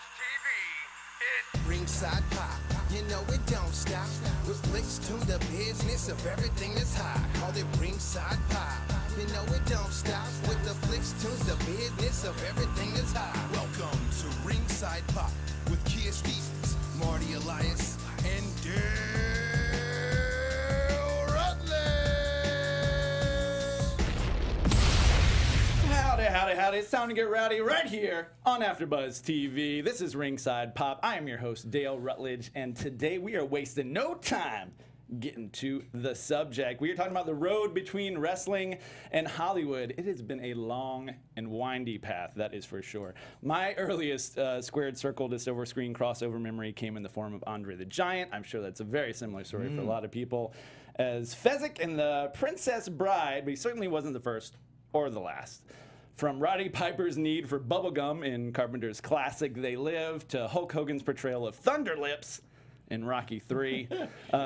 AfterBuzzTV. It's Ringside Pop, you know it don't stop. With flicks to the business of everything that's hot. Call it Ringside Pop, you know it don't stop. With the flicks to the business of everything that's hot. Welcome to Ringside Pop with Kia Stevens, Marty Elias, and Dale Rutledge. Howdy. It's time to get rowdy right here on AfterBuzzTV. This is Ringside Pop. I am your host, Dale Rutledge, and today we are wasting no time getting to the subject. We are talking about the road between wrestling and Hollywood. It has been a long and windy path, that is for sure. My earliest squared circle to silver screen crossover memory came in the form of Andre the Giant. I'm sure that's a very similar story for a lot of people. As Fezzik in The Princess Bride, but he certainly wasn't the first or the last. From Roddy Piper's need for bubblegum in Carpenter's classic They Live to Hulk Hogan's portrayal of Thunder Lips in Rocky III.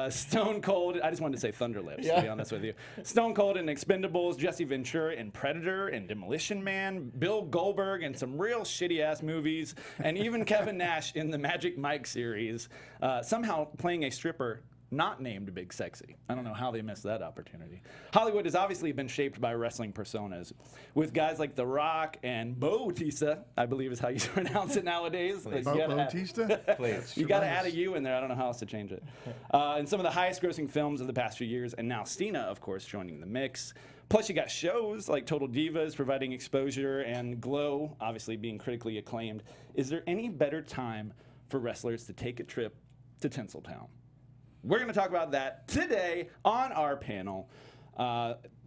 Stone Cold, I just wanted to say Thunder Lips, to be honest with you. Stone Cold in Expendables, Jesse Ventura in Predator and Demolition Man, Bill Goldberg in some real shitty-ass movies, and even Kevin Nash in the Magic Mike series, somehow playing a stripper not named Big Sexy. I don't know how they missed that opportunity. Hollywood has obviously been shaped by wrestling personas, with guys like The Rock and Batista, I believe is how you pronounce it nowadays. Batista? Please. You got to add a U in there. I don't know how else to change it. And some of the highest grossing films of the past few years, and now Cena, of course, joining the mix. Plus, you got shows like Total Divas providing exposure, and Glow, obviously being critically acclaimed. Is there any better time for wrestlers to take a trip to Tinseltown? We're going to talk about that today on our panel.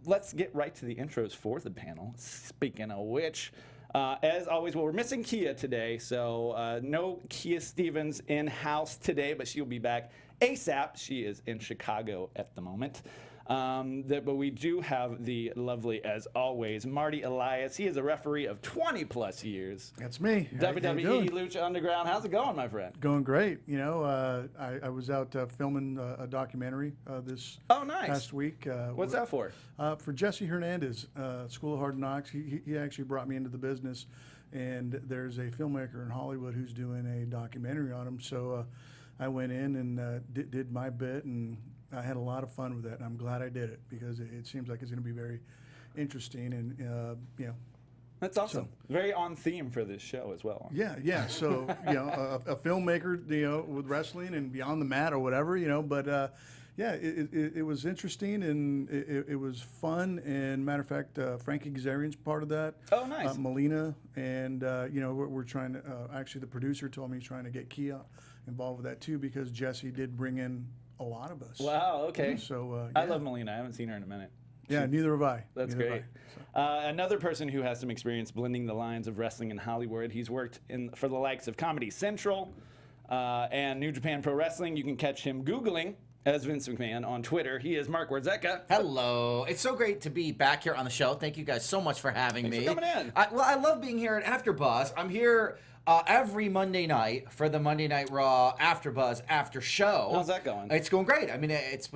Let's get right to the intros for the panel. Speaking of which, as always, well, we're missing Kia today, so no Kia Stevens in-house today, but she'll be back ASAP. She is in Chicago at the moment. But we do have the lovely, as always, Marty Elias. He is a referee of 20-plus years. That's me. WWE Lucha Underground. How's it going, my friend? Going great. You know, I was out filming a documentary this past week. What's that for? For Jesse Hernandez, School of Hard Knocks. He actually brought me into the business, and there's a filmmaker in Hollywood who's doing a documentary on him. So I went in and did my bit, and I had a lot of fun with it, and I'm glad I did it because it seems like it's going to be very interesting, and you know. That's awesome. So, very on theme for this show as well. Yeah. So you know, a filmmaker, you know, with wrestling and beyond the mat or whatever, you know. But yeah, it was interesting and it was fun. And matter of fact, Frankie Kazarian's part of that. Oh, nice. Melina, and you know, we're trying to. Actually, the producer told me he's trying to get Kia involved with that too because Jesse did bring in a lot of us. Wow, okay. So yeah. I love Melina. I haven't seen her in a minute. Yeah, neither have I. That's great. Another person who has some experience blending the lines of wrestling and Hollywood. He's worked for the likes of Comedy Central and New Japan Pro Wrestling. You can catch him Googling as Vince McMahon on Twitter. He is Marc Warzecha. Hello. It's so great to be back here on the show. Thank you guys so much for having me. Thanks for coming in. I love being here at AfterBuzz. I'm here every Monday night for the Monday Night Raw AfterBuzz after show. How's that going? It's going great. I mean, it's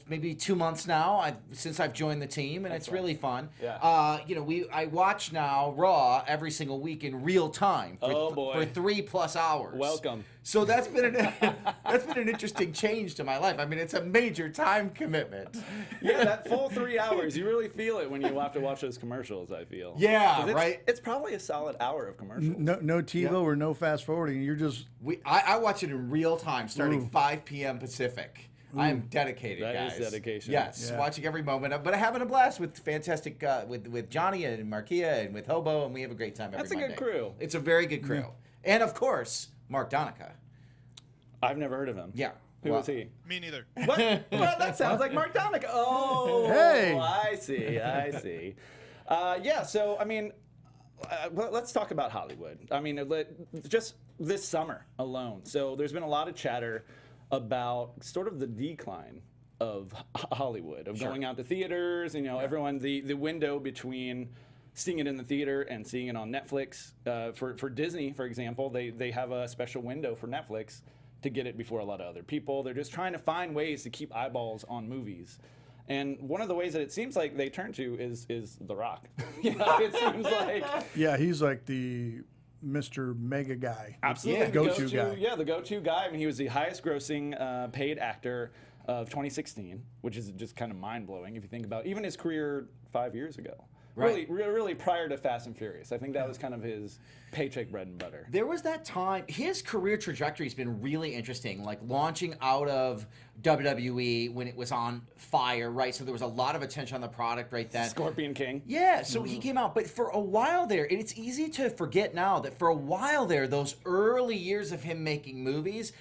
maybe 2 months now since I've joined the team, and it's really fun. Yeah. You know, I watch now Raw every single week in real time for 3+ hours. Welcome. So that's been an interesting change to my life. I mean, it's a major time commitment. Yeah, that full 3 hours, you really feel it when you have to watch those commercials, I feel. Yeah, right. It's probably a solid hour of commercials. No TiVo or no fast forwarding. You're just... I watch it in real time, starting 5 p.m. Pacific. I am dedicated, guys. That is dedication. Yes, watching every moment. But I'm having a blast with fantastic, with Johnny and Marquia and with Hobo, and we have a great time every Monday. That's a good crew. It's a very good crew. Yeah. And, of course, Mark Donica. I've never heard of him. Yeah. Who is he? Me neither. What? Well, that sounds like Mark Donica. Oh, hey. I see. Yeah, so, I mean, let's talk about Hollywood. I mean, just this summer alone. So there's been a lot of chatter about sort of the decline of Hollywood, of going out to theaters, you know, everyone, the window between seeing it in the theater and seeing it on Netflix. For Disney, for example, they have a special window for Netflix to get it before a lot of other people. They're just trying to find ways to keep eyeballs on movies. And one of the ways that it seems like they turn to is The Rock. You know, it seems like... Yeah, he's like the Mr. Mega Guy. Absolutely. The The go-to guy. Yeah, the go-to guy. I mean, he was the highest grossing paid actor of 2016, which is just kind of mind-blowing if you think about even his career 5 years ago. Right. Really prior to Fast and Furious. I think that was kind of his paycheck bread and butter. There was that time, his career trajectory has been really interesting, like launching out of WWE when it was on fire, right? So there was a lot of attention on the product right then. Scorpion King. Yeah, so he came out, but for a while there, and it's easy to forget now that for a while there, those early years of him making movies,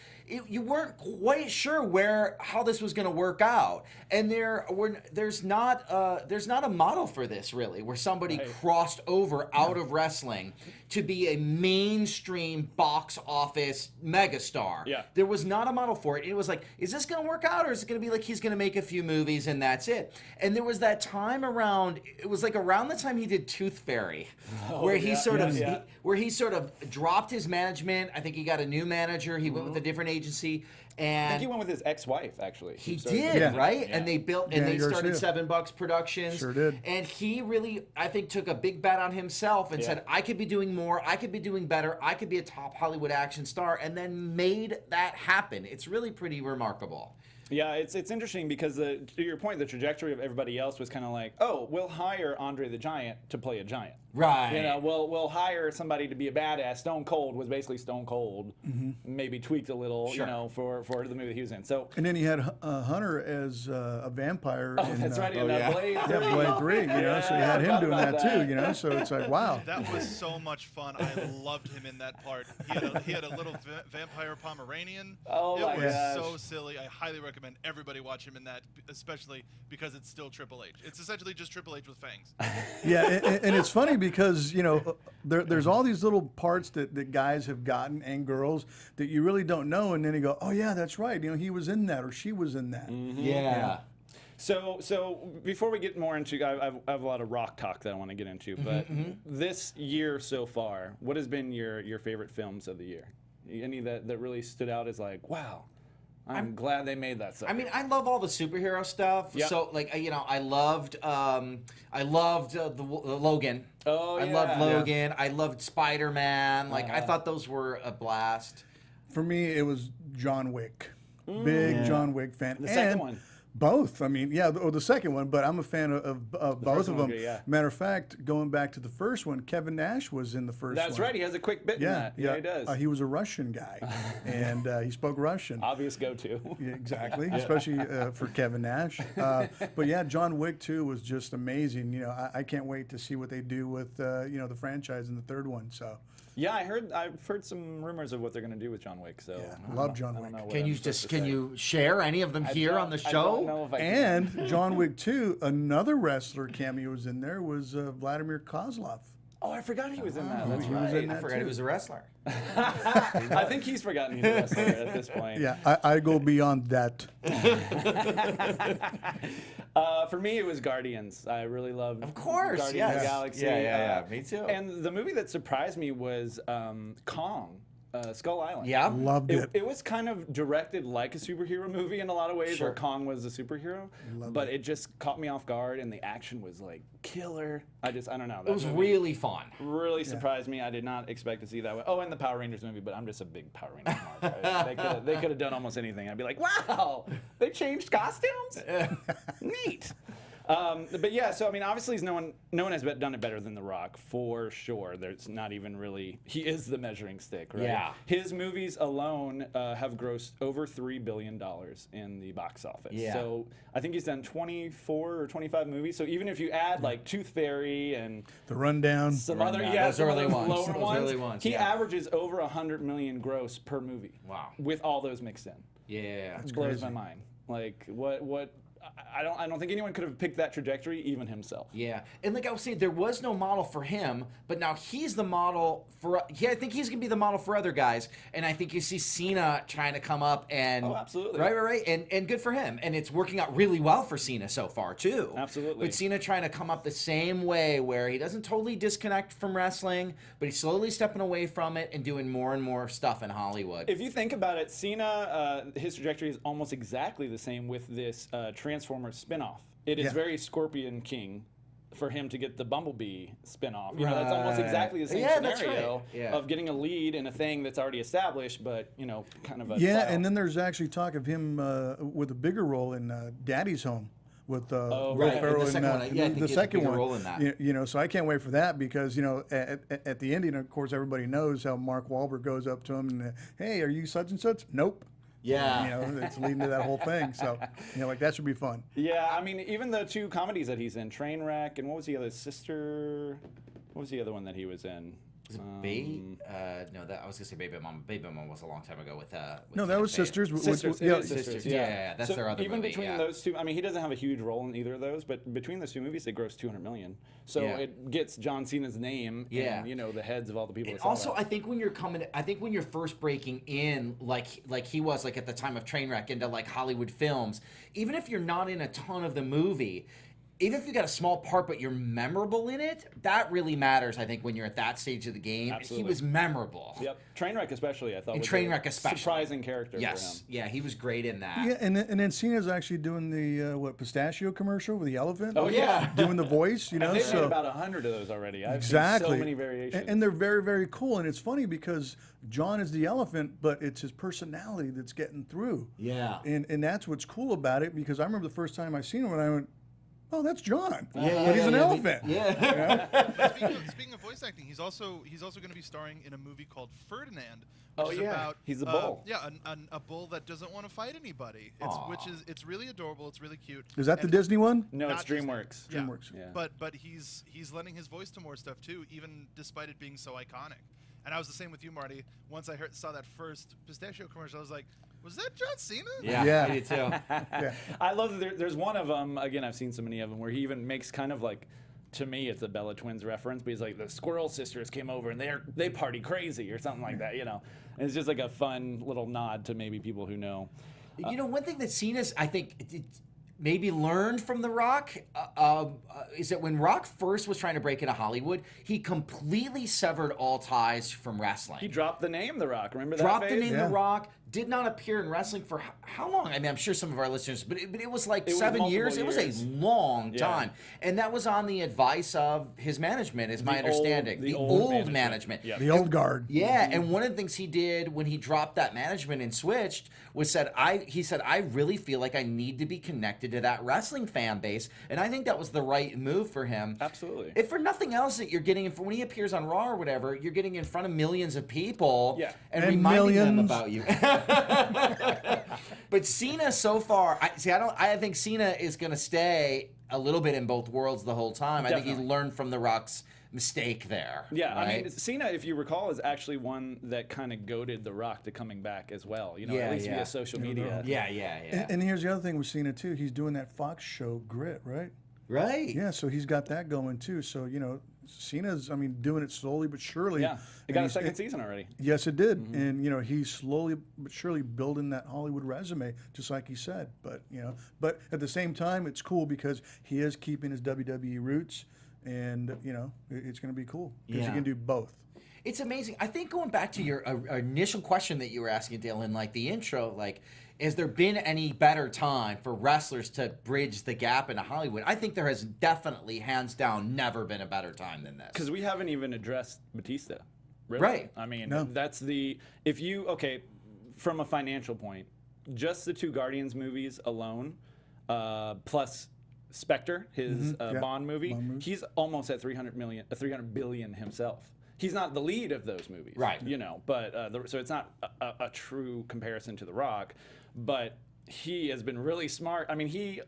you weren't quite sure how this was going to work out, and there's not a model for this really, where somebody crossed over out of wrestling to be a mainstream box office megastar. Yeah. There was not a model for it. It was like, is this going to work out, or is it going to be like he's going to make a few movies and that's it? And there was that time around. It was like around the time he did Tooth Fairy, where he sort of dropped his management. I think he got a new manager. He went with a different agency, I and think he went with his ex-wife, actually. he started did, doing that. right? Yeah. And they built, and Dan they started Garcia. $7 Productions. Sure did. And he really, I think, took a big bet on himself and Yeah. said, I could be doing more, I could be doing better, I could be a top Hollywood action star, and then made that happen. It's really pretty remarkable. Yeah, it's interesting because to your point, the trajectory of everybody else was kind of like, oh, we'll hire Andre the Giant to play a giant. Right. You know, we'll hire somebody to be a badass. Stone Cold was basically Stone Cold, maybe tweaked a little, Sure. you know, for the movie he was in. So And then he had Hunter as a vampire. oh, that's right, in yeah. Blade 3. Yeah, Blade 3, you know, so you had him doing that too, you know, so it's like, wow. That was so much fun. I loved him in that part. He had a little vampire Pomeranian. Oh it my was gosh. so silly. I highly recommend everybody watch him in that, especially because it's still Triple H. It's essentially just Triple H with fangs. Yeah, and it's funny because, you know, there's all these little parts that guys have gotten and girls that you really don't know, and then you go, oh yeah, that's right, you know, he was in that or she was in that. Yeah. So before we get more into, I have a lot of rock talk that I want to get into, but this year so far, what has been your favorite films of the year? Any that really stood out as like, wow, I'm glad they made that stuff. I mean, I love all the superhero stuff. Yep. So, like, you know, I loved the Logan. Oh, I yeah. loved Logan. I loved Spider-Man. Like, I thought those were a blast. For me, it was John Wick. Big John Wick fan. The second And one. Both. I mean, yeah, the second one, but I'm a fan of both first of one, them. yeah. Matter of fact, going back to the first one, Kevin Nash was in the first one. That's right. He has a quick bit in Yeah, that. Yeah, he does. he was a Russian guy, and he spoke Russian. Obvious go-to. Yeah, exactly, especially for Kevin Nash. But yeah, John Wick 2 was just amazing. You know, I can't wait to see what they do with you know, the franchise in the third one. So Yeah, I've heard some rumors of what they're going to do with John Wick. So Yeah, I don't love know- John I don't Wick. know what Can I'm you supposed to can say. you share any of them I here don't- on the I show? don't know if I can. and John Wick 2, another wrestler cameos in there was Vladimir Kozlov. Oh, I forgot he was in that. He That's was right. in I that forgot too. he was a wrestler. I think he's forgotten he's a wrestler at this point. Yeah, I go beyond that. For me, it was Guardians. I really loved. Of course, Guardians of the yes. Galaxy. Yeah, me too. And the movie that surprised me was Kong, Skull Island. Yeah. Loved it. It was kind of directed like a superhero movie in a lot of ways, Sure. where Kong was a superhero. But it just caught me off guard, and the action was like killer. I don't know. It was really fun. Really surprised me. I did not expect to see that. Oh, and the Power Rangers movie, but I'm just a big Power Rangers mark. Right? They could have done almost anything. I'd be like, wow, they changed costumes? Neat. But yeah, so I mean, obviously, no one has done it better than The Rock, for sure. There's not even really. He is the measuring stick, right? Yeah. His movies alone have grossed over $3 billion in the box office. Yeah. So I think he's done 24 or 25 movies. So even if you add like Tooth Fairy and The Rundown. some other, Rundown. yeah, Those some early of those ones. lower Those ones, early ones, he yeah. averages over 100 million gross per movie. Wow. With all those mixed in. Yeah. It blows crazy. my mind. Like what I don't think anyone could have picked that trajectory, even himself. Yeah, and like I was saying, there was no model for him, but now he's the model for. Yeah, I think he's gonna be the model for other guys, and I think you see Cena trying to come up and. Oh, absolutely. Right, and good for him, and it's working out really well for Cena so far too. Absolutely. But Cena trying to come up the same way, where he doesn't totally disconnect from wrestling, but he's slowly stepping away from it and doing more and more stuff in Hollywood. If you think about it, Cena, his trajectory is almost exactly the same with this Transformers spinoff. It is Yeah. very Scorpion King for him to get the Bumblebee spinoff. You know, that's almost Right. exactly the same Yeah, that's scenario right. Yeah. of getting a lead in a thing that's already established, but you know, kind of a Yeah, style. and then there's actually talk of him with a bigger role in Daddy's Home with Oh, Will right. The Ferrell second one, yeah, I think he the has a second bigger one. role in that. You know, so I can't wait for that because you know at the ending, of course, everybody knows how Mark Wahlberg goes up to him and hey, are you such and such? Nope. Yeah. You know, it's leading to that whole thing. So you know, like that should be fun. Yeah, I mean, even the 2 comedies that he's in, Trainwreck, and what was the other sister? What was the other one that he was in? Was it Baby? No, that I was gonna say Baby Mama. Baby Mama was a long time ago with No, that was Tina Fey. Sisters. Sisters, yeah, it is Sisters, Yeah, that's so their other even movie, between yeah. those two, I mean, he doesn't have a huge role in either of those, but between those 2 movies, they grossed $200 million. So Yeah. it gets John Cena's name, Yeah. and you know the heads of all the people. And that saw also, that. I think when you're first breaking in, like he was, like at the time of Trainwreck, into like Hollywood films, even if you're not in a ton of the movie, even if you got a small part but you're memorable in it, that really matters. I think when you're at that stage of the game, and he Absolutely. was memorable. Yep, Trainwreck especially, I thought. And was Trainwreck a especially. surprising character for Yes, him. yeah, he was great in that. Yeah, and then Cena's actually doing the pistachio commercial with the elephant. Oh, yeah. doing the voice. You know, And they've so made about 100 of those already. I've exactly seen so many variations. and they're very very cool. And it's funny because John is the elephant, but it's his personality that's getting through. Yeah. And that's what's cool about it because I remember the first time I seen him and I went, oh, that's John. Yeah, But he's an yeah, elephant. Yeah. Speaking of voice acting, he's also going to be starring in a movie called Ferdinand. Oh, Which is yeah. about, He's a bull. Yeah, a bull that doesn't want to fight anybody. It's really adorable. It's really cute. Is that the And- Disney one? No, it's Not Disney. DreamWorks. Yeah. DreamWorks. Yeah. But he's lending his voice to more stuff too, even despite it being so iconic. And I was the same with you, Marty. Once I saw that first pistachio commercial, I was like, was that John Cena? Yeah, Yeah. I did too. Yeah. I love that there's one of them, again, I've seen so many of them, where he even makes kind of like, to me, it's a Bella Twins reference, but he's like, the Squirrel Sisters came over and they party crazy or something like that, you know. And it's just like a fun little nod to maybe people who know. You know, one thing that Cena's, I think, maybe learned from The Rock is that when Rock first was trying to break into Hollywood, he completely severed all ties from wrestling. He dropped the name The Rock, remember that Dropped the phase? name Yeah. The Rock, did not appear in wrestling for how long? I mean, I'm sure some of our listeners, but it was like It was 7 multiple years. It was a years. long Yeah. time. And that was on the advice of his management, is my old- understanding. the The old old management. management. Yep. The old guard. Yeah, and one of the things he did when he dropped that management and switched was he said I really feel like I need to be connected to that wrestling fan base, and I think that was the right move for him. Absolutely. If for nothing else, that you're getting when he appears on Raw or whatever, you're getting in front of millions of people, Yeah. and And reminding them millions. about you. But Cena so far, I think Cena is going to stay a little bit in both worlds the whole time. I think Definitely. he's learned from The Rock's mistake there. Yeah, I right? mean, Cena, if you recall, is actually one that kind of goaded The Rock to coming back as well. You know, Yeah, at least yeah. via social media. Yeah. And here's the other thing with Cena too. He's doing that Fox show Grit, right? Right. Yeah, so he's got that going too. So you know, Cena's, I mean, doing it slowly but surely. Yeah, it And got a he's- second season already. Yes, it did, and you know, he's slowly but surely building that Hollywood resume, just like he said. But you know, but at the same time, it's cool because he is keeping his WWE roots, and you know, it's going to be cool because Yeah. you can do both. It's amazing. I think going back to your initial question that you were asking, Dale, in like the intro, like, has there been any better time for wrestlers to bridge the gap into Hollywood? I think there has definitely, hands down, never been a better time than this. Because we haven't even addressed Batista. Really. Right. I mean, No. that's from a financial point, just the 2 Guardians movies alone, plus Spectre, his Yeah, Bond movie, Bond movies. he's almost at 300 billion himself. He's not the lead of those movies, Right. You know, but so it's not a true comparison to The Rock, but he has been really smart. I mean, he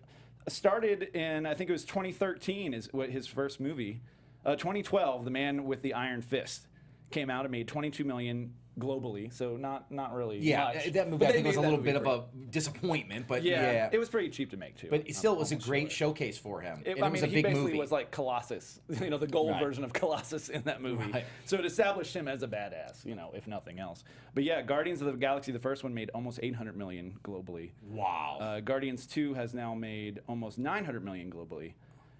started in, I think it was 2013 is what his first movie. 2012, The Man with the Iron Fist came out and made 22 million globally, so not really yeah, much. that movie But I they think was a made that little movie bit of great. a disappointment, but Yeah, it was pretty cheap to make too. But it still was a almost great sure. showcase for him. I It mean, was a he big basically movie. was like Colossus, you know, the gold Right. version of Colossus in that movie. Right. So it established him as a badass, you know, if nothing else. But yeah, Guardians of the Galaxy, the first one, made almost 800 million globally. Wow. Guardians 2 has now made almost 900 million globally.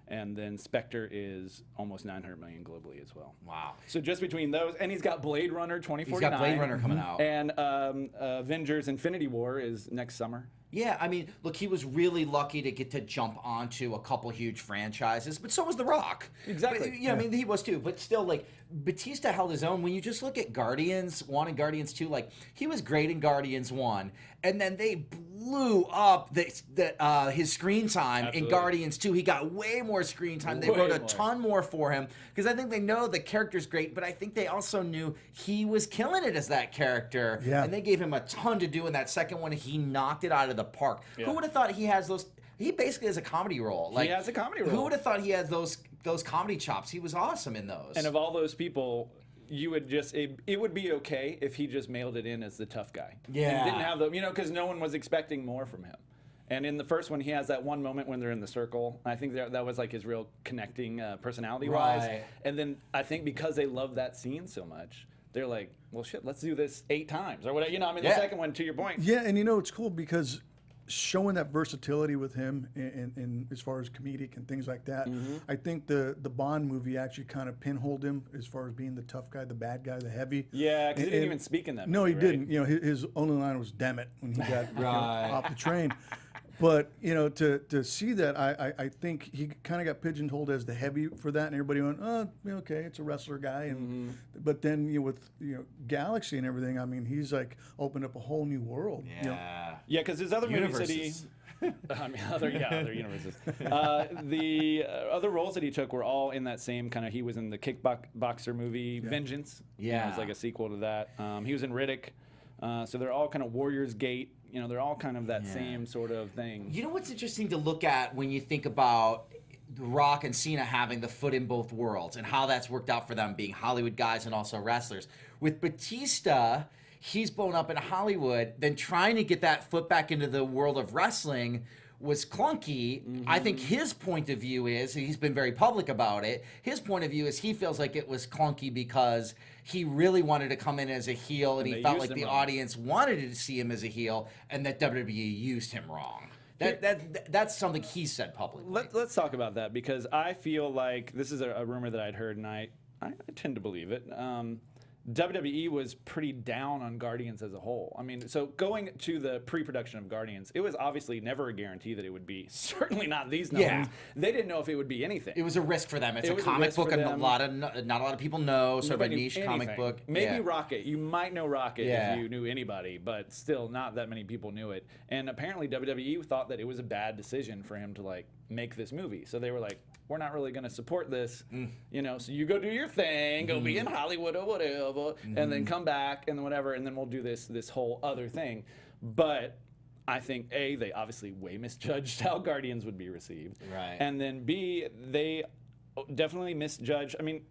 And then Spectre is almost 900 million globally as well. Wow. So just between those, and he's got Blade Runner 2049. He's got Blade Runner coming out. And Avengers Infinity War is next summer. Yeah, I mean, look, he was really lucky to get to jump onto a couple huge franchises, but so was The Rock. Exactly. But, I mean, he was too. But still, like, Batista held his own. When you just look at Guardians 1 and Guardians 2, like, he was great in Guardians 1, and then they blew up his screen time in Guardians 2. He got way more screen time. They wrote a ton more for him, because I think they know the character's great, but I think they also knew he was killing it as that character, and they gave him a ton to do in that second one. He knocked it out of the park. Yeah. Who would have thought he has those? He basically has a comedy role. Like, he has a comedy role. Who would have thought he has those comedy chops? He was awesome in those. And of all those people, you would just it would be okay if he just mailed it in as the tough guy. Yeah. And didn't have the because no one was expecting more from him. And in the first one, he has that one moment when they're in the circle. I think that was like his real connecting personality-wise. Right. And then I think because they love that scene so much, they're like, well, shit, let's do this 8 times or whatever. The second one, to your point. Yeah, and it's cool because showing that versatility with him in as far as comedic and things like that, I think the Bond movie actually kind of pinholed him as far as being the tough guy, the bad guy, the heavy. Yeah, because he didn't even speak in that movie. No, he right? didn't. His only line was "damn it" when he got Right. off the train. But to see that, I think he kind of got pigeonholed as the heavy for that, and everybody went, "Oh, okay, it's a wrestler guy." And but then with Galaxy and everything, I mean, he's like opened up a whole new world. Yeah. Yeah, because his other movies that he, Universes. other universes. The other roles that he took were all in that same kind of. He was in the kickboxer movie Vengeance. Yeah. It was like a sequel to that. He was in Riddick. So they're all kind of Warriors Gate. They're all kind of that same sort of thing. You know what's interesting to look at when you think about The Rock and Cena having the foot in both worlds and how that's worked out for them being Hollywood guys and also wrestlers. With Batista, he's blown up in Hollywood, then trying to get that foot back into the world of wrestling was clunky. I think his point of view is, he's been very public about it, his point of view is he feels like it was clunky because he really wanted to come in as a heel and he felt like the audience wanted to see him as a heel and that WWE used him wrong. That's something he said publicly. Let's talk about that because I feel like this is a rumor that I'd heard and I tend to believe it. WWE was pretty down on Guardians as a whole. I mean, so going to the pre-production of Guardians, it was obviously never a guarantee that it would be, certainly not these numbers. Yeah. They didn't know if it would be anything. It was a risk for them. It's a was a comic risk book for and them. not a lot of people know, sort of a Nobody knew niche comic anything. book. Maybe Rocket. You might know Rocket Yeah. if you knew anybody, but still not that many people knew it. And apparently WWE thought that it was a bad decision for him to like make this movie. So they were like, we're not really going to support this, so you go do your thing, go be in Hollywood or whatever, and then come back and then whatever, and then we'll do this whole other thing. But I think A, they obviously way misjudged how Guardians would be received. Right. And then B, they definitely misjudged. I mean,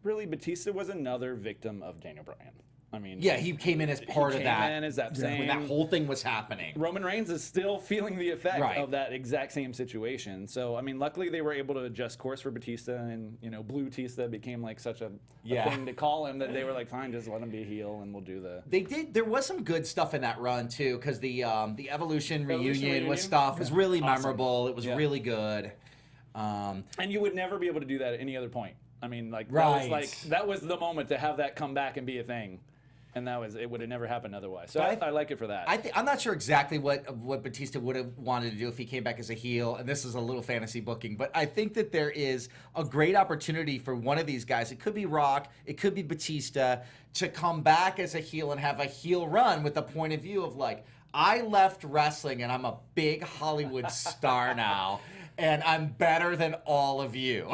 really, Batista was another victim of Daniel Bryan. I mean, Yeah, he came in as part of that. Came in as that same. When that whole thing was happening. Roman Reigns is still feeling the effect Right. of that exact same situation. So, I mean, luckily they were able to adjust course for Batista, and Blue Tista became like such a thing to call him that they were like, fine, just let him be a heel, and we'll do the. They did. There was some good stuff in that run too, because the Evolution reunion Reunion? was stuff was really Awesome. memorable. It was Yeah. really good. And you would never be able to do that at any other point. I mean, like Right. that was the moment to have that come back and be a thing. And it would have never happened otherwise. So I like it for that. I'm not sure exactly what Batista would have wanted to do if he came back as a heel, and this is a little fantasy booking, but I think that there is a great opportunity for one of these guys. It could be Rock, it could be Batista, to come back as a heel and have a heel run with the point of view of like, I left wrestling and I'm a big Hollywood star now. And I'm better than all of you.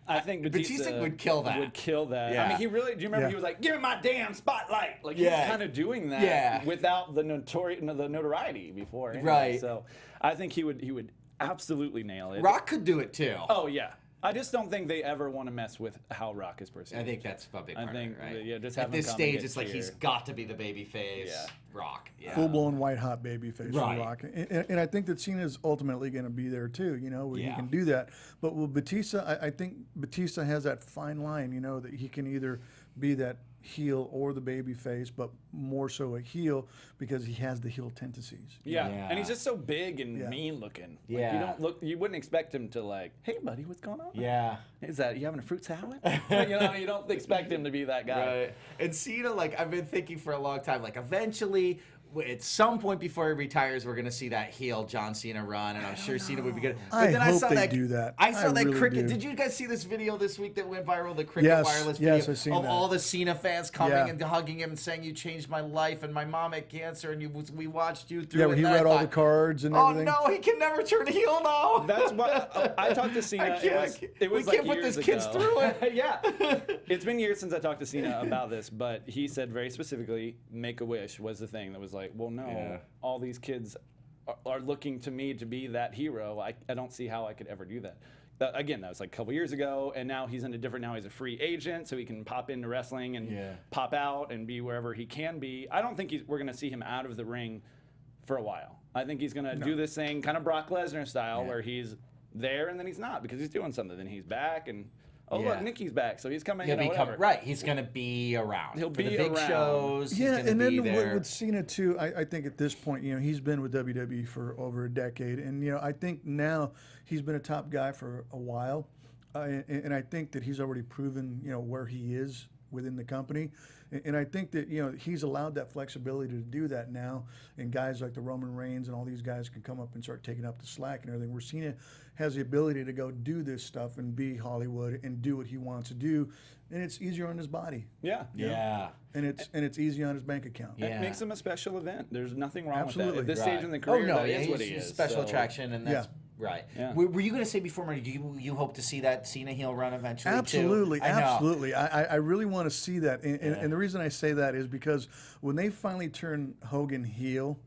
I think Batista would kill that. Would kill that. Yeah. I mean, he really. Do you remember he was like, "Give me my damn spotlight"? Like he's kind of doing that without the notoriety before. Anyway. Right. So I think he would absolutely nail it. Rock could do it too. Oh yeah. I just don't think they ever want to mess with how Rock is perceived. I think that's a big part of it, right? Yeah, just have at this him come stage, and it's get like he's cheered. got to be the baby face. Rock. Yeah. Full blown white hot baby face Right. for Rock, and I think that Cena's ultimately going to be there too. Where he Yeah. can do that. But with Batista, I think Batista has that fine line. That he can either be that heel or the baby face, but more so a heel because he has the heel tendencies. Yeah. Yeah. And he's just so big and Yeah. mean looking. Like, Yeah. you wouldn't expect him to like, hey buddy, what's going on? Yeah. Is that you having a fruit salad? You don't expect him to be that guy. Right. And Cena, like, I've been thinking for a long time, like, eventually, at some point before he retires, we're gonna see that heel John Cena run, and I'm sure Cena would be good. But I then hope saw they do that. I saw I that really cricket. do. Did you guys see this video this week that went viral? The cricket Yes, wireless yes, video I've seen of that. all the Cena fans coming Yeah. and hugging him and saying, "You changed my life," and my mom had cancer, and we watched you through. Yeah, it. where he And I read all the thought, cards and Oh everything. no, he can never turn heel now. That's what I talked to Cena. It was we like can't put years these kids ago. through it. Yeah. It's been years since I talked to Cena about this, but he said very specifically, Make-A-Wish was the thing that was like, well, no, Yeah. all these kids are looking to me to be that hero. I don't see how I could ever do that. Again, that was like a couple years ago, and now he's into different. Now he's a free agent, so he can pop into wrestling and pop out and be wherever he can be. I don't think we're going to see him out of the ring for a while. I think he's going to do this thing kind of Brock Lesnar style, where he's there and then he's not because he's doing something. Then he's back and look, Nikki's back, so he's coming. He'll be whatever. right. He's gonna be around. He'll for the be big around. shows. He's Yeah, gonna and be then there. with Cena too, I think at this point, he's been with WWE for over a decade, and I think now he's been a top guy for a while, and I think that he's already proven where he is within the company, and I think that he's allowed that flexibility to do that now, and guys like the Roman Reigns and all these guys can come up and start taking up the slack and everything. Where Cena has the ability to go do this stuff and be Hollywood and do what he wants to do, and it's easier on his body. Yeah. Yeah. And it's easy on his bank account. Yeah. It makes him a special event. There's nothing wrong with that. Absolutely. At this Right. stage in the career, that is he's what he a is. special so- attraction, and that's right. Yeah. Were you going to say before, Marty? Do you hope to see that Cena heel run eventually? Absolutely, too? I know. absolutely. I really want to see that, and the reason I say that is because when they finally turned Hogan heel,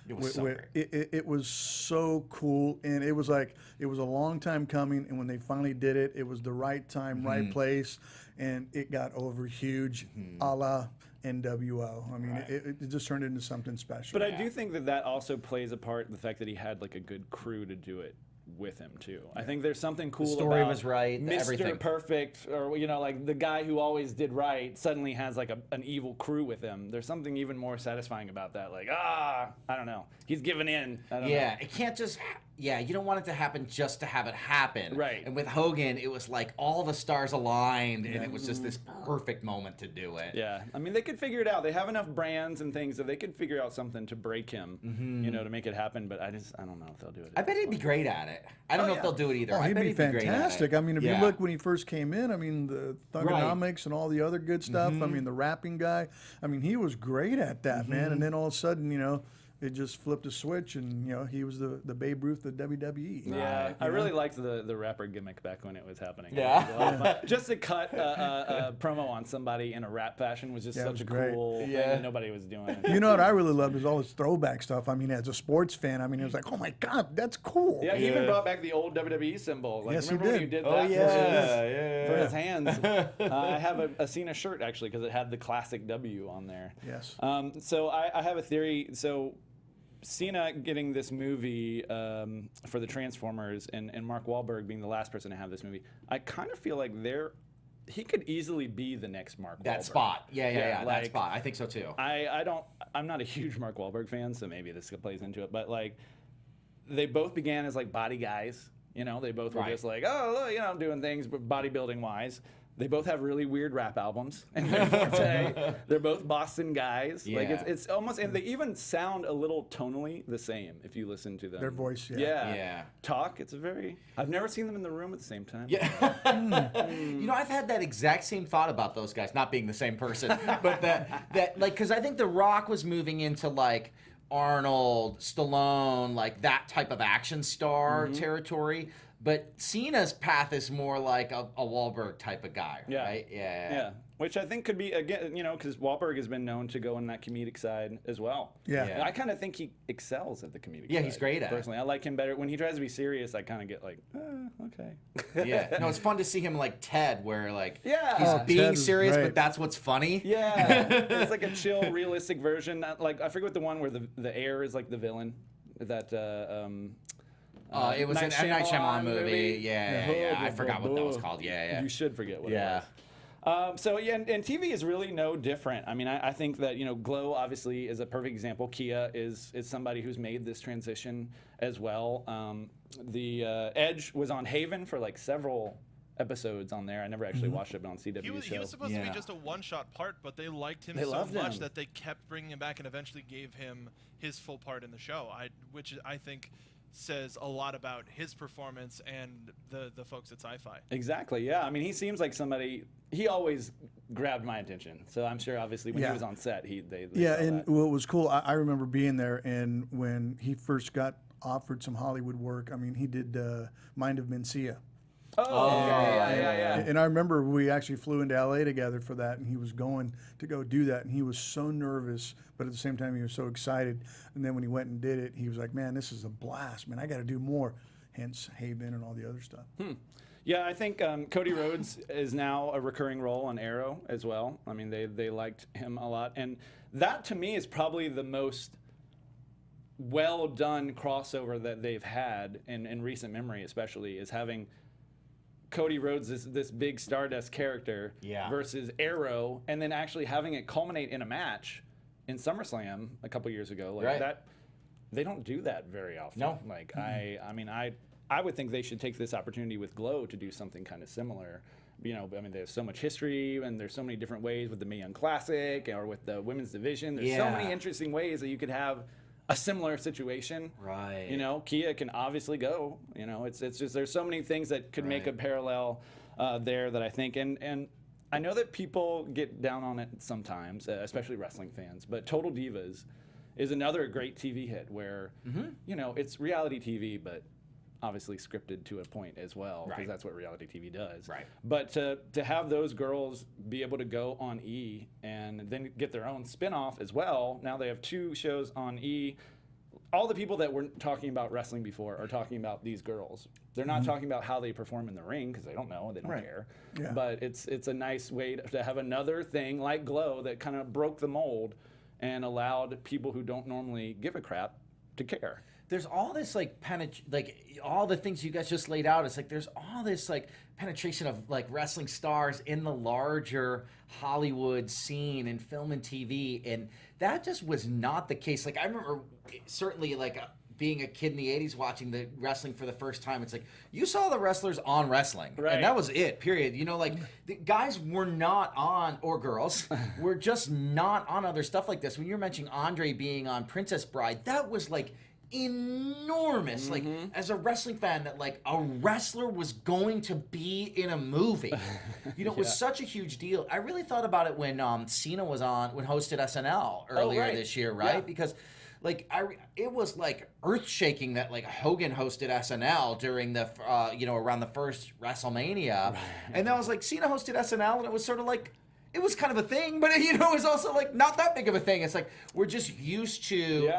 It was so great. it was so cool, and it was like it was a long time coming, and when they finally did it, it was the right time, right place, and it got over huge, a la NWO. I mean, it just turned into something special. But I do think that also plays a part in the fact that he had like a good crew to do it with him too. I think there's something cool story about was right, Mr. everything. Perfect, or like the guy who always did right suddenly has like an evil crew with him. There's something even more satisfying about that. Like, I don't know, he's giving in. I don't know. It can't just. Yeah, you don't want it to happen just to have it happen. Right. And with Hogan, it was like all the stars aligned, and it was just this perfect moment to do it. Yeah, I mean, they could figure it out. They have enough brands and things that they could figure out something to break him, to make it happen. But I don't know if they'll do it. I bet he'd be great at it. I don't know if they'll do it either. Oh, I he'd bet be great at it. fantastic. I mean, if Yeah. you look when he first came in, I mean, the Thugonomics and all the other good stuff. I mean, the rapping guy. I mean, he was great at that, man. And then all of a sudden, it just flipped a switch, and he was the Babe Ruth of WWE. Yeah, I really liked the rapper gimmick back when it was happening. Yeah. It was a lot of fun. Just to cut a promo on somebody in a rap fashion was just Yeah, it such was a great. cool thing that nobody was doing. You know what I really loved is all his throwback stuff. I mean, as a sports fan, I mean, it was like, oh my God, that's cool. Yeah, he even brought back the old WWE symbol. Like, Yes, he remember when did. you did Oh, that yeah. for his hands? I have a Cena shirt actually because it had the classic W on there. Yes. So I have a theory. So Cena getting this movie for the Transformers and Mark Wahlberg being the last person to have this movie, I kind of feel like he could easily be the next Mark Wahlberg. That spot. Yeah, like, that spot. I think so too. I'm not a huge Mark Wahlberg fan, so maybe this plays into it. But like, they both began as like body guys. They both were just like, doing things, but bodybuilding wise. They both have really weird rap albums, and they're both Boston guys. Yeah. Like it's almost, and they even sound a little tonally the same if you listen to them. Their voice, Yeah. Talk. I've never seen them in the room at the same time. Yeah. I've had that exact same thought about those guys not being the same person, but that like, because I think The Rock was moving into like Arnold, Stallone, like that type of action star territory. But Cena's path is more like a Wahlberg type of guy, right? Yeah. Which I think could be, again, because Wahlberg has been known to go on that comedic side as well. Yeah. And I kind of think he excels at the comedic side. Yeah, he's great at it. Personally, I like him better. When he tries to be serious, I kind of get like, okay. Yeah. No, it's fun to see him like Ted, where like Yeah. he's Oh, being Ted is serious, great. but that's what's funny. Yeah. It's like a chill, realistic version. Like, I forget what the one where the heir is like the villain. That, It was an M. Night Shyamalan movie. Yeah. I forgot what that was called. Yeah. You should forget what it Yeah. was. So yeah, and TV is really no different. I mean, I think that, you know, Glow obviously is a perfect example. Kia is somebody who's made this transition as well. The Edge was on Haven for like several episodes on there. I never actually watched it, but on CW. He was supposed to be just a one-shot part, but they liked him so much that they kept bringing him back and eventually gave him his full part in the show, which I think says a lot about his performance and the folks at Sci-Fi. Exactly, yeah. I mean, he seems like somebody, he always grabbed my attention. So I'm sure, obviously, when he was on set, they yeah, saw and that. what was cool, I remember being there, and when he first got offered some Hollywood work, I mean, he did Mind of Mencia. Yeah. And I remember we actually flew into LA together for that, and he was going to go do that, and he was so nervous, but at the same time he was so excited. And then when he went and did it, he was like, man, this is a blast, man, I got to do more. Hence Haven and all the other stuff. Yeah, I think Cody Rhodes is now a recurring role on Arrow as well. I mean, they liked him a lot, and that to me is probably the most well done crossover that they've had in recent memory, especially, is having Cody Rhodes, this big Stardust character, versus Arrow, and then actually having it culminate in a match in SummerSlam a couple years ago. Like that, they don't do that very often. No. Like I mean, I would think they should take this opportunity with Glow to do something kind of similar. You know, I mean, there's so much history, and there's so many different ways with the Mae Young Classic or with the women's division. There's so many interesting ways that you could have a similar situation. Right. You know, Kia can obviously go. You know, it's just there's so many things that could make a parallel there that I think, and I know that people get down on it sometimes, especially wrestling fans, but Total Divas is another great TV hit where, you know, it's reality TV, but obviously scripted to a point as well, because that's what reality TV does. Right. But to have those girls be able to go on E and then get their own spin-off as well, now they have 2 shows on E. All the people that weren't talking about wrestling before are talking about these girls. They're not talking about how they perform in the ring, because they don't know, they don't care. Yeah. But it's a nice way to have another thing like Glow that kind of broke the mold and allowed people who don't normally give a crap to care. There's all this like all the things you guys just laid out. It's like there's all this like penetration of like wrestling stars in the larger Hollywood scene and film and TV, and that just was not the case. Like I remember certainly like being a kid in the 80s watching the wrestling for the first time. It's like you saw the wrestlers on wrestling, and that was it, period. You know, like the guys were not on, or girls were just not on other stuff like this. When you're mentioning Andre being on Princess Bride, that was like enormous. Like as a wrestling fan, that like a wrestler was going to be in a movie, you know, it was such a huge deal. I really thought about it when Cena was on, when hosted SNL earlier this year, because like it was like earth-shaking that like Hogan hosted SNL during the you know, around the first WrestleMania, and then I was like, Cena hosted SNL, and it was sort of like, it was kind of a thing, but you know, it was also like not that big of a thing. It's like we're just used to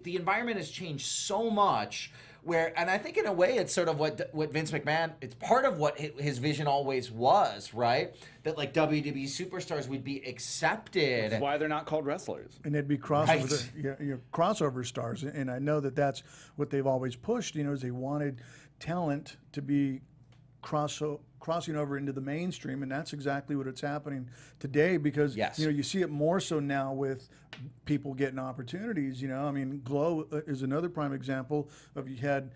the environment has changed so much. Where, and I think in a way it's sort of what Vince McMahon, it's part of what his vision always was, right? That like WWE superstars would be accepted. That's why they're not called wrestlers. And they'd be crossover, crossover stars. And I know that that's what they've always pushed, you know, is they wanted talent to be crossing over into the mainstream, and that's exactly what it's happening today, because you know, you see it more so now with people getting opportunities. You know, I mean, Glow is another prime example of, you had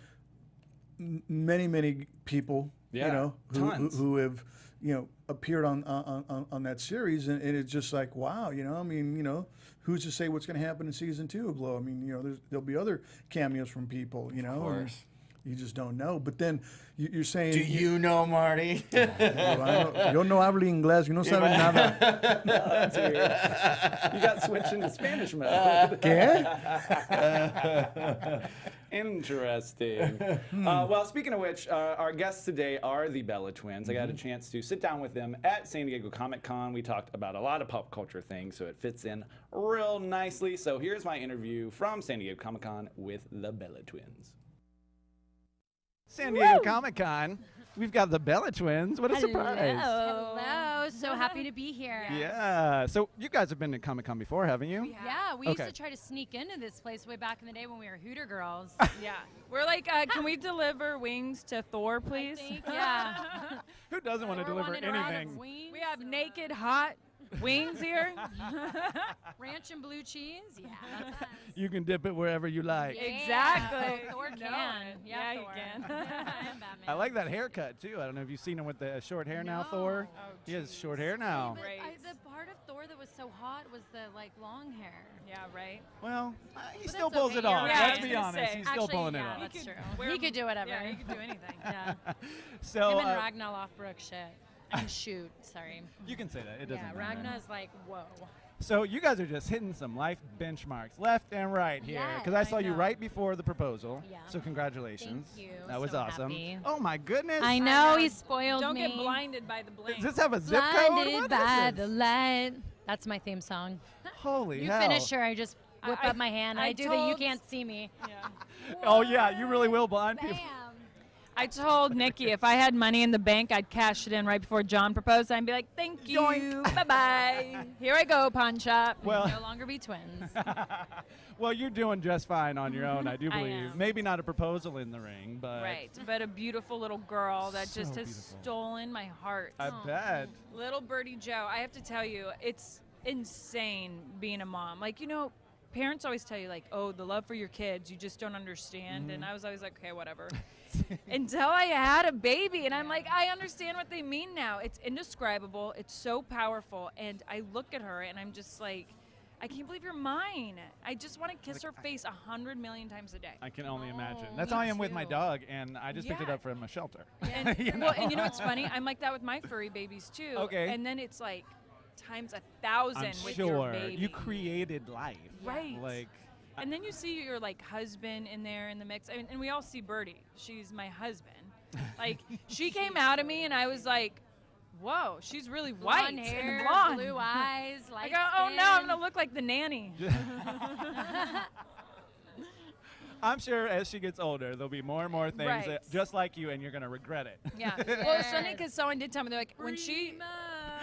many people, you know, who have, you know, appeared on that series, and it's just like, wow, you know, I mean, you know, who's to say what's going to happen in season 2 of Glow? I mean, you know, there'll be other cameos from people, you know. Of course. You just don't know. But then you're saying... Do you know, Marty? Yo no hablo inglés. You no sabes nada. No, that's weird. You got switched into Spanish mode. ¿Qué? Interesting. Well, speaking of which, our guests today are the Bella Twins. I got a chance to sit down with them at San Diego Comic-Con. We talked about a lot of pop culture things, so it fits in real nicely. So here's my interview from San Diego Comic-Con with the Bella Twins. San Diego Comic-Con, we've got the Bella Twins. What a surprise. Hello. was so happy to be here. Yeah. So you guys have been to Comic-Con before, haven't you? Yeah, we used Okay. to try to sneak into this place way back in the day when we were Hooter girls. Yeah. We're like, can we deliver wings to Thor, please? Yeah. Who doesn't want to Or deliver wanted a round of anything? wings We have or naked, hot wings here. ranch and blue cheese. Yeah, that's us. You can dip it wherever you like. Yeah. Exactly. Oh, Thor You can. know it. Yeah, you Thor. can. Yeah, I'm Batman. I like that haircut too. I don't know if you've seen him with the short hair now, Thor. Oh, He has geez. short hair now. But Great. the part of Thor that was so hot was the like long hair. Yeah, right. Well, he But still that's pulls okay, it you're off. right. Let's I be was gonna honest. say. He's still Actually, pulling yeah, it off. that's true. wear He could do whatever. Yeah, he could do anything. Yeah. So Him and Ragnar Lothbrok shit. And shoot, sorry. you can say that. It doesn't Yeah, matter. Ragnar's like, whoa. So you guys are just hitting some life benchmarks left and right here. Yes, Because I saw I you know. right before the proposal. Yeah. So congratulations. Thank you. That was So awesome. happy. Oh my goodness. I know, he spoiled Don't me. get blinded by the bling. Does this have a zip code? Blinded What by is the this? light. That's my theme song. Holy You hell. finish her, I just whip I- up my hand. I I do that you told- can't see me. Yeah. Oh yeah, you really will blind people. Bam. I told Nikki if I had money in the bank, I'd cash it in right before John proposed. I'd be like, thank you. Yoink. Bye-bye. Here I go, pawn shop. Well, No longer be twins. well, you're doing just fine on your own, I do I believe. am. Maybe not a proposal in the ring, but Right, but a beautiful little girl that So just has beautiful. stolen my heart. I bet. Little birdie Joe, I have to tell you, it's insane being a mom. Like, you know, parents always tell you, like, oh, the love for your kids, you just don't understand. And I was always like, okay, whatever. Until I had a baby. And I'm like, I understand what they mean now. It's indescribable. It's so powerful. And I look at her and I'm just like, I can't believe you're mine. I just want to kiss her face 100 million times a day. I can only imagine. Oh, That's me how I am with my too. dog, and I just picked it Yeah. up from a shelter. And, You well, know? and you know what's funny? I'm like that with my furry babies too. Okay. And then it's like times 1,000 I'm with your sure baby. you created life. Right. Like, And then you see your like husband in there in the mix. I mean, and we all see Birdie. She's my husband. Like she came out of me and I was like, whoa, she's really white Blonde hair, and blonde. blue eyes, I light go, oh no, I'm skin. gonna look like the nanny. I'm sure as she gets older, there'll be more and more things Right. that, just like you, and you're gonna regret it. Yeah. Well, it's funny because someone did tell me they're like when she.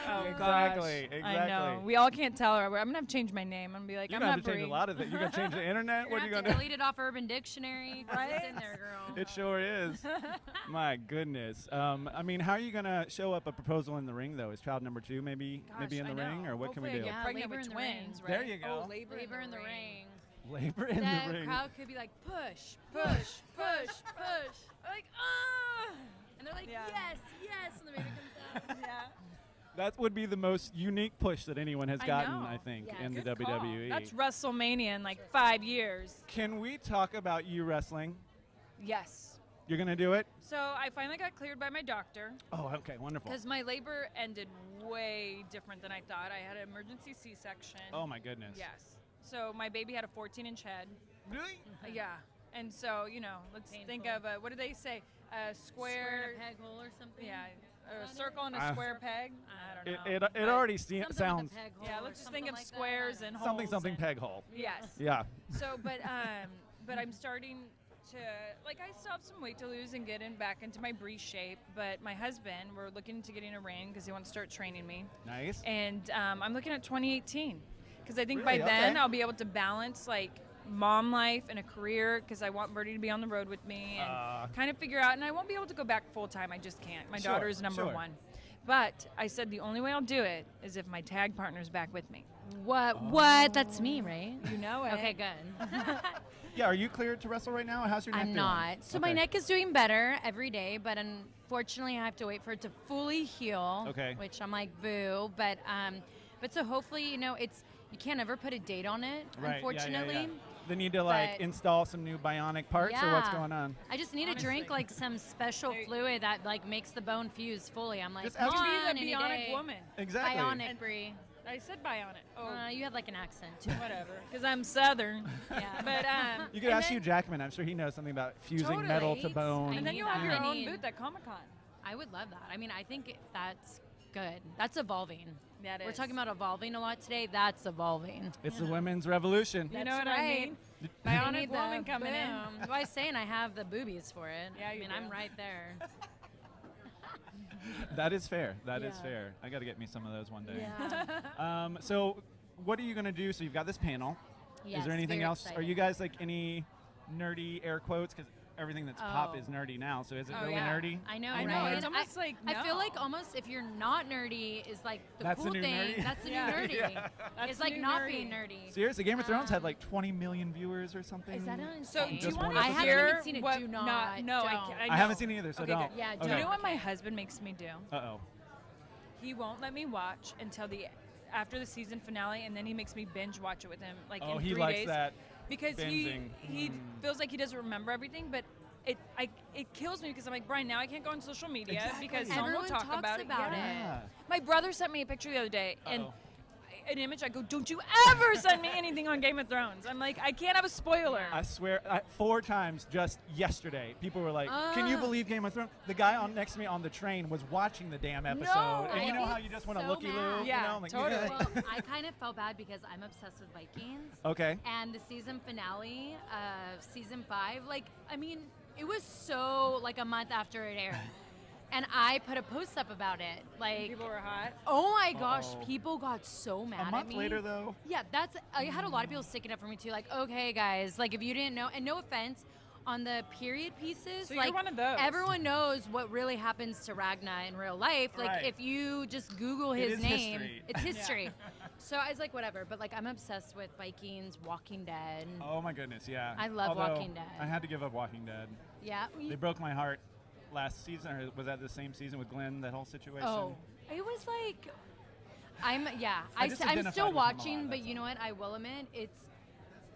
Oh Exactly, gosh. I know. exactly. We all can't tell her. I'm gonna have to change my name. I'm gonna be like, You're I'm gonna not have to change Bree. a lot of things. You're gonna change the internet. What are you You're gonna gonna do? delete it off Urban Dictionary. 'cause It's in there, girl. It sure is. My goodness. I mean, how are you gonna show up a proposal in the ring though? Is child number 2 maybe Gosh, in the I ring, know. or what can we Hopefully do? I get Yeah, pregnant labor with in the twins, ring. right? There you go. Oh, labor in the ring. Labor in That the ring. crowd could be like, push, push, push, push. Like, ah. And they're like, Yeah. yes, yes. And the baby comes out. Yeah. That would be the most unique push that anyone has I gotten, know. I think, Yes. in the Good call. WWE. That's WrestleMania in like 5 years. Can we talk about you wrestling? Yes. You're gonna do it? So I finally got cleared by my doctor Oh, okay, wonderful. because my labor ended way different than I thought. I had an emergency C-section. Oh my goodness. Yes. So my baby had a 14-inch head. Really? Yeah. And so, you know, let's think Painful. of what do they say? A Square square. in a peg hole or something. Yeah. A circle and a Uh, square peg. I don't It, know. it But already Something with a sounds peg hole yeah. or Let's just something think of like that. I squares don't and know. holes. something and- peg hole. Yes. Yeah. So, but I'm starting to like I still have some weight to lose and get back into my Bree shape. But my husband, we're looking into getting a ring because he wants to start training me, Nice. and I'm looking at 2018 because I think Really? by then Okay. I'll be able to balance like mom life and a career because I want Birdie to be on the road with me and kind of figure out. And I won't be able to go back full time. I just can't. My Sure, daughter is number sure. one. But I said the only way I'll do it is if my tag partner's back with me. What? What? That's me, right? You know it. Okay, good. Yeah, are you cleared to wrestle right now? How's your neck I'm doing? not. So my Okay. neck is doing better every day, but unfortunately I have to wait for it to fully heal. Okay. Which I'm like, boo. But so hopefully, you know, you can't ever put a date on it, Right, yeah, unfortunately. yeah, yeah. They need to like But- install some new bionic parts, or what's Yeah. going on? I just need to drink like some special fluid that like makes the bone fuse fully. I'm like, Just come ask- Be on, the any bionic day. woman. Exactly. Bionic, Brie. I said bionic. Oh, You had like an accent too. whatever. Because I'm Southern. Yeah. But You could and ask then- Hugh Jackman. I'm sure he knows something about fusing metal to Totally. bone. I And then need you'll have that. your I own need- booth at Comic Con. I would love that. I mean, I think that's good. That's evolving. That We're is. talking about evolving a lot today. That's evolving. It's the women's revolution. You know That's what I right. mean? I Bionic need woman the coming in. boom. Well, I was saying I have the boobies for it. Yeah, I you mean, do. I'm right there. That is fair. That is Yeah. fair. I got to get me some of those one day. Yeah. So what are you going to do? So you've got this panel. Yes, Is there anything very else? Are excited. you guys like any nerdy air quotes? Because everything that's pop Oh. is nerdy now. So is it Oh, really yeah. nerdy? I know, I know, right? it's And almost like, I feel like no. almost if you're not nerdy is like the That's the cool new thing. nerdy? That's the Yeah. new nerdy. Yeah. That's It's like new not nerdy. being nerdy. Seriously, Game of Thrones had Um, like 20 million viewers or something. Is that So insane? do you Just want one to episode. I hear haven't even seen it. what? Do not. No, don't. I haven't seen it either, so Okay, don't. good. Yeah, Do don't. you know what my Okay. husband makes me do? Uh-oh. He won't let me watch until after the season finale, and then he makes me binge watch it with him like Oh, in he 3 likes days. that Because binging. he feels like he doesn't remember everything, but it kills me because I'm like, Brian, now I can't go on social media Exactly. because someone will Everyone talk talks about it. about it. Yeah. My brother sent me a picture the other day, and Uh-oh. an image. I go, don't you ever send me anything on Game of Thrones. I'm like, I can't have a spoiler. I swear, 4 times just yesterday, people were like, "Can you Ah. believe Game of Thrones?" The guy on next to me on the train was watching the damn episode, No, and you know I how get you just want to so looky loo, mad. you Yeah, know? I'm like, totally. Well, I kind of felt bad because I'm obsessed with Vikings. Okay. And the season finale of season 5, like, I mean, it was so like a month after it aired. And I put a post up about it. Like, People were hot. oh my gosh, Uh-oh. people got so mad A at month me. later, though. Yeah, I had a lot of people sticking up for me too. Like, okay, guys, like if you didn't know, and no offense, on the period pieces, So you're like one of those. everyone knows what really happens to Ragnar in real life. Like Right. if you just Google It his is name, history. it's history. So I was like, whatever. But like, I'm obsessed with Vikings, Walking Dead. Oh my goodness, yeah. I love Although, Walking Dead. I had to give up Walking Dead. Yeah. They broke my heart last season, or was that the same season with Glenn? That whole situation. Oh, it was like, I'm just I'm identified with still him a watching, lot, but that's you know what? I will admit, it's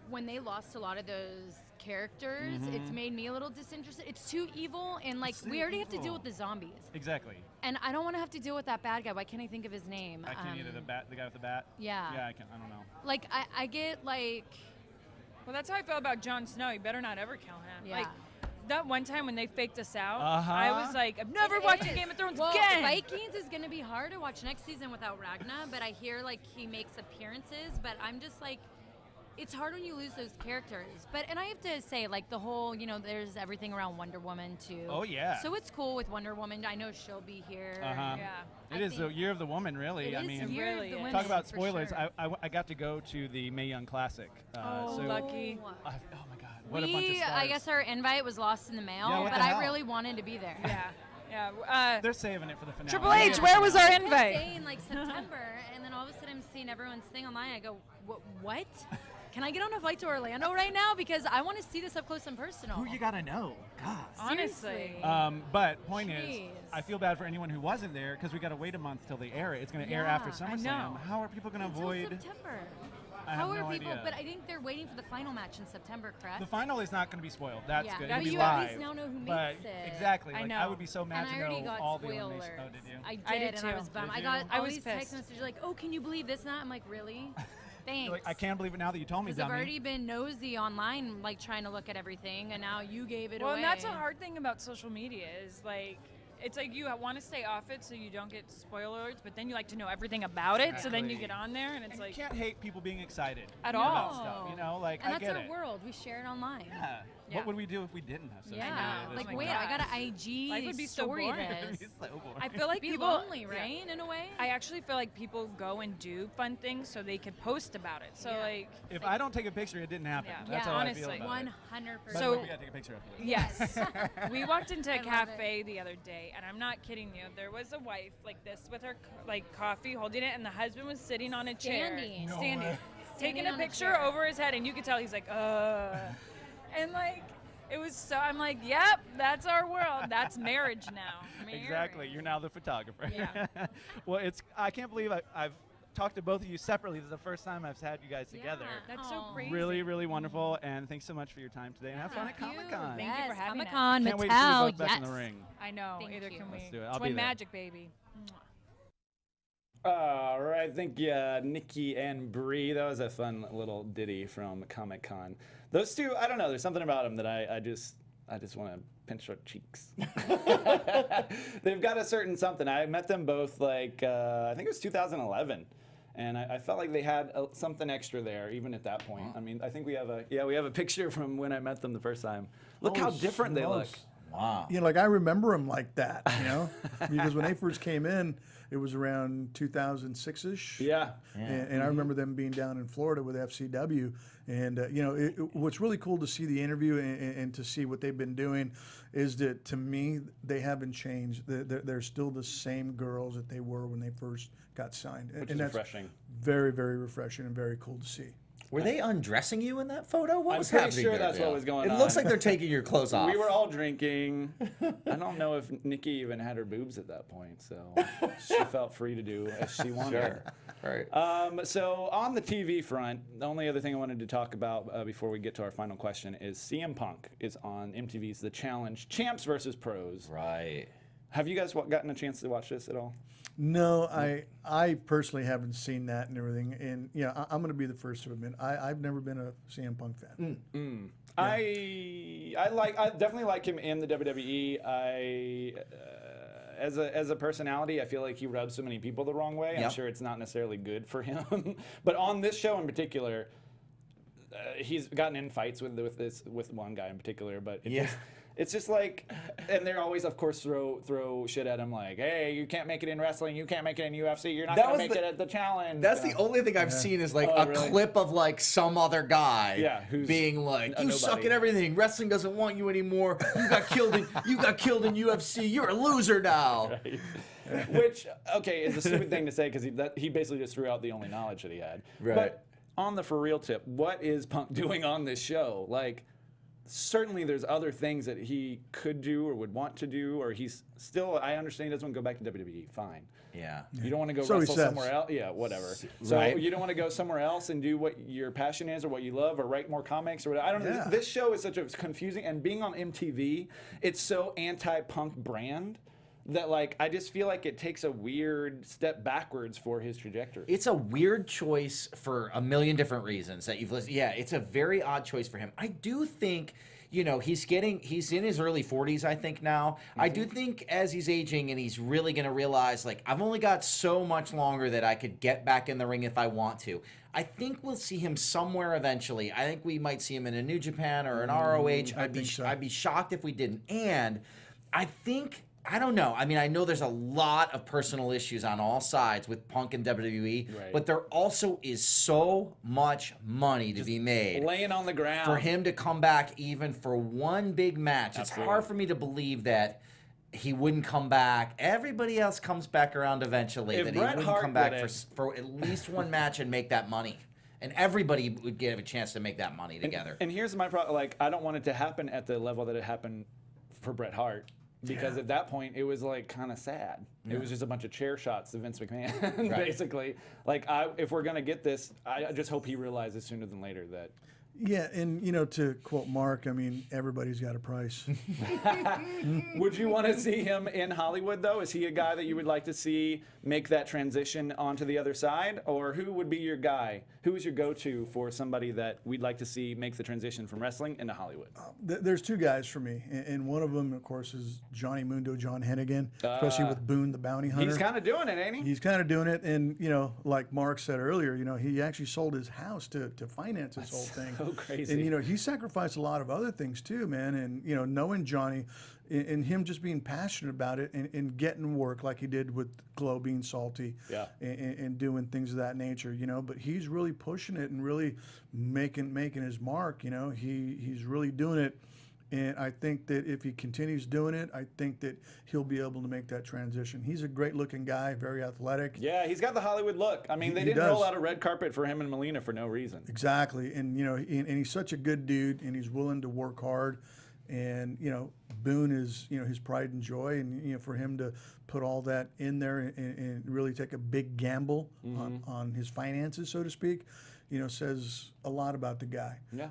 when they lost a lot of those characters, it's made me a little disinterested. It's too evil, and like It's we too already have to evil. deal with the zombies, Exactly. and I don't want to have to deal with that bad guy. Why can't I think of his name? I can't either. The guy with the bat. Yeah. Yeah, I can. I don't know. Like I get like, Well, that's how I feel about Jon Snow. You better not ever kill him. Yeah. Like, that one time when they faked us out, Uh-huh. I was like, I'm never It watching is. Game of Thrones well, again. Vikings is gonna be hard to watch next season without Ragnar, but I hear like he makes appearances, but I'm just like, it's hard when you lose those characters. But and I have to say, like the whole, there's everything around Wonder Woman too. Oh, yeah. So it's cool with Wonder Woman. I know she'll be here. Uh-huh. Yeah. It I is the think year of the woman, really. It I is mean, Year of really the is. Women, talk about for spoilers. sure. I got to go to the Mae Young Classic. Oh, so lucky. Oh. oh my God, what a bunch of We, stars. I guess our invite was lost in the mail, Yeah, what but the I hell? really wanted to be there. Yeah. Yeah. They're saving it for the finale. Triple H, where was our I kept invite? saying like September, and then all of a sudden I'm seeing everyone's thing online. I go, what? Can I get on a flight to Orlando right now? Because I want to see this up close and personal. Who you gotta know? God. Honestly. But point is, Jeez. I feel bad for anyone who wasn't there because we got to wait a month till they air it. It's going to air Yeah, after I SummerSlam. know. How are people going to Until avoid? September. I How have are no people? idea. But I think they're waiting for the final match in September, correct? The final is not going to be spoiled. That's Yeah. good. But It'll be you live. at least now know who but makes it. Exactly. I Like, know. would be so mad and I to already know got all the spoilers. elimination. Oh, did you? I did, I did and I too. was bummed. Did I got you? I all was these text pissed. messages like, "Oh, can you believe this?" Now I'm like, "Really?" Thanks. You're like, I can't believe it now that you told me, Because I've dummy. already been nosy online, like trying to look at everything, and now you gave it Well, away. and that's a hard thing about social media is like, it's like you want to stay off it so you don't get spoilers, but then you like to know everything about it, so then you Exactly. get on there and it's And like, you can't hate people being excited At about all. stuff. You know, like and I that's get our it. world. We share it online. Yeah. Yeah. What would we do if we didn't have social Yeah. media? know. This Like, Oh would my wait, I got gosh. an IG Life would be so story boring. It'd this. be so boring. I feel like Be people lonely, yeah. right? In a way. I actually feel like people go and do fun things so they can post about it. So Yeah. like, If I don't take a picture, it didn't happen. Yeah. That's Yeah, how honestly. I feel about 100%. it. By the So- way, we gotta take a picture after this. yes, we walked into a I love cafe the other day, and I'm not kidding you. There was a wife like this with her like coffee, holding it, and the husband was sitting on a chair, Standing. No standing, way. taking Standing a on a picture chair. over his head, and you could tell he's like, and like. It was so. I'm like, yep, that's our world. That's marriage now. Exactly. You're now the photographer. Yeah. Well, I can't believe I've talked to both of you separately. This is the first time I've had you guys together. Yeah. That's so Aw. crazy. Really, really wonderful. And thanks so much for your time today. And have fun at Thank you. Comic-Con. Thank you for having us. Comic-Con, Can't wait to see you Mattel, both back yes. in the ring. I know. Thank Either you. can we. Let's do it. I'll Twin be there. magic, baby. All right, thank you, Nikki and Bree. That was a fun little ditty from Comic-Con. Those two, I don't know. There's something about them that I just want to pinch their cheeks. They've got a certain something. I met them both like I think it was 2011, and I felt like they had something extra there even at that point. I mean, I think we have a picture from when I met them the first time. Look how different they look. Wow. You know, like I remember him like that, you know, because when they first came in, it was around 2006-ish. Yeah. And I remember them being down in Florida with FCW. And, you know, what's really cool to see the interview and to see what they've been doing is that, to me, they haven't changed. They're still the same girls that they were when they first got signed. Which and is that's refreshing. very, very refreshing and very cool to see. Were they undressing you in that photo? What I'm was pretty happening sure there, that's what Dale? was going It on. looks like they're taking your clothes off. We were all drinking. I don't know if Nikki even had her boobs at that point, so she felt free to do as she wanted. Sure. Right. So on the TV front, the only other thing I wanted to talk about before we get to our final question is CM Punk is on MTV's The Challenge, Champs versus Pros. Right. Have you guys gotten a chance to watch this at all? No, I personally haven't seen that and everything. And, you know, I'm going to be the first to admit, I've never been a CM Punk fan. Yeah. I definitely like him in the WWE. As a personality, I feel like he rubs so many people the wrong way. Yep. I'm sure it's not necessarily good for him. But on this show in particular, he's gotten in fights with one guy in particular. But it's just like, and they're always, of course, throw shit at him like, hey, you can't make it in wrestling, you can't make it in UFC, you're not going to make it at the Challenge. That's the only thing I've seen is like really? clip of like some other guy who's being like, a you suck nobody. at everything. Wrestling doesn't want you anymore. You got killed in UFC. You're a loser now. Right. Which, okay, is a stupid thing to say because he basically just threw out the only knowledge that he had. Right. But on the for real tip, what is Punk doing on this show? Like, certainly there's other things that he could do or would want to do, or he's still, I understand he doesn't want to go back to WWE, fine. Yeah. You don't want to go So he wrestle says. somewhere else. Yeah, whatever. So Right. you don't want to go somewhere else and do what your passion is or what you love or write more comics or whatever. I don't know. Yeah. This show is such a confusing, and being on MTV, it's so anti-Punk brand that, like, I just feel like it takes a weird step backwards for his trajectory. It's a weird choice for a million different reasons that you've listened. Yeah, it's a very odd choice for him. I do think, you know, he's in his early 40s, I think, now. I do think as he's aging and he's really going to realize, like, I've only got so much longer that I could get back in the ring if I want to. I think we'll see him somewhere eventually. I think we might see him in a New Japan or an ROH. I'd be shocked if we didn't. And I think, I don't know. I mean, I know there's a lot of personal issues on all sides with Punk and WWE, Right. but there also is so much money to be made laying on the ground for him to come back even for one big match. Absolutely. It's hard for me to believe that he wouldn't come back. Everybody else comes back around eventually. If That Bret he wouldn't Hart come back would've- for at least one match and make that money. And everybody would get a chance to make that money together. And here's my problem. Like, I don't want it to happen at the level that it happened for Bret Hart. Because at that point, it was like kind of sad. It was just a bunch of chair shots to Vince McMahon, basically. Like, if we're gonna get this, I just hope he realizes sooner than later that. Yeah, and, you know, to quote Mark, I mean, everybody's got a price. Would you want to see him in Hollywood, though? Is he a guy that you would like to see make that transition onto the other side? Or who would be your guy? Who is your go-to for somebody that we'd like to see make the transition from wrestling into Hollywood? There's two guys for me, and one of them, of course, is Johnny Mundo, John Hennigan, especially with Boone the Bounty Hunter. He's kind of doing it, ain't he? He's kind of doing it, and, you know, like Mark said earlier, you know, he actually sold his house to finance this whole thing. So crazy. And, you know, he sacrificed a lot of other things too, man. And, you know, knowing Johnny and him just being passionate about it and getting work like he did with Glow being salty, and doing things of that nature, you know. But he's really pushing it and really making his mark, you know. He's really doing it. And I think that if he continues doing it, I think that he'll be able to make that transition. He's a great-looking guy, very athletic. Yeah, he's got the Hollywood look. I mean, they didn't roll out a red carpet for him and Melina for no reason. Exactly. And, you know, and he's such a good dude, and he's willing to work hard. And, you know, Boone is, you know, his pride and joy. And, you know, for him to put all that in there and really take a big gamble on his finances, so to speak, you know, says a lot about the guy. Yeah.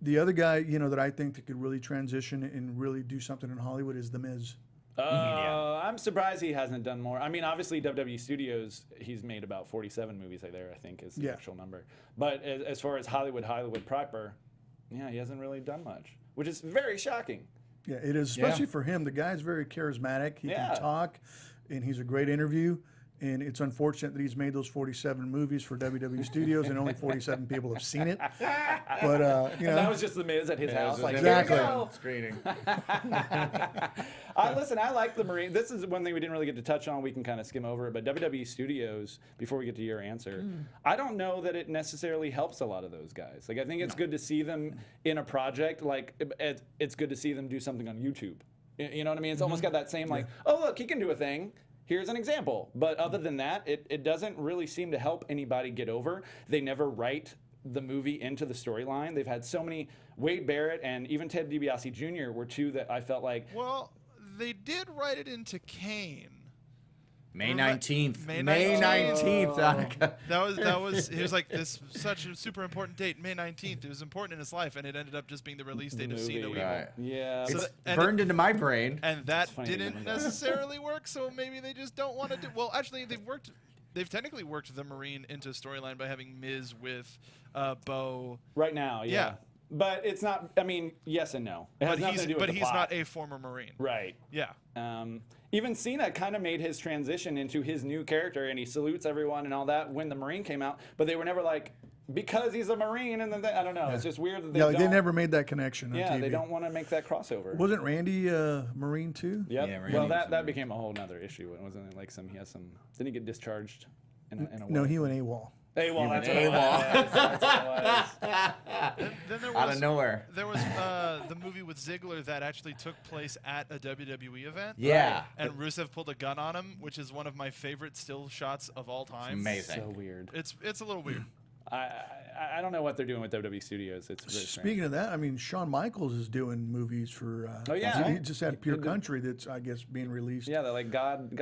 The other guy, you know, that I think that could really transition and really do something in Hollywood is The Miz. I'm surprised he hasn't done more. I mean, obviously, WWE Studios, he's made about 47 movies there, I think, is the actual number. But as far as Hollywood proper, yeah, he hasn't really done much, which is very shocking. Yeah, it is, especially for him. The guy's very charismatic. He can talk, and he's a great interview. And it's unfortunate that he's made those 47 movies for WWE Studios and only 47 people have seen it. But, you know. And that was just the Miz at his house. Like, Exactly. here we go. Screening. Listen, I like the Marine. This is one thing we didn't really get to touch on. We can kind of skim over it. But WWE Studios, before we get to your answer, I don't know that it necessarily helps a lot of those guys. Like, I think it's good to see them in a project. Like, it's good to see them do something on YouTube. You know what I mean? It's almost got that same, like, oh, look, he can do a thing. Here's an example. But other than that, it doesn't really seem to help anybody get over. They never write the movie into the storyline. They've had so many. Wade Barrett and even Ted DiBiase Jr. were two that I felt like. Well, they did write it into Kane. May 19th. May May 19th. Annika. That was it was like this such a super important date, May 19th. It was important in his life, and it ended up just being the release date of Cena. Right. Yeah. So It's and burned into my brain. And that funny didn't remember that. necessarily work, so maybe they just don't want to do. Well, actually, they've technically worked the Marine into storyline by having Miz with Bo. Right now, yeah. But it's not. I mean, yes and no. It has nothing to do with But the he's plot. not a former Marine. Right. Yeah. Even Cena kind of made his transition into his new character, and he salutes everyone and all that when the Marine came out. But they were never like, because he's a Marine, and then I don't know. It's just weird that they Yeah, don't. they never made that connection on TV. They don't want to make that crossover. Wasn't Randy Marine too? Yep. Yeah, well, Randy's that a Marine. became a whole nother issue. Wasn't it like he has some? Didn't he get discharged in a No, way? he went AWOL. AWOL. That's what AWOL. it was. That's what it was. Then there was, Out of nowhere. There was the movie with Ziggler that actually took place at a WWE event. Yeah. And Rusev pulled a gun on him, which is one of my favorite still shots of all time. Amazing. So weird. It's a little weird. I don't know what they're doing with WWE Studios. It's very strange. Speaking of that, I mean, Shawn Michaels is doing movies for. Oh, yeah. He just had Pure Country that's, I guess, being released. Yeah, the like God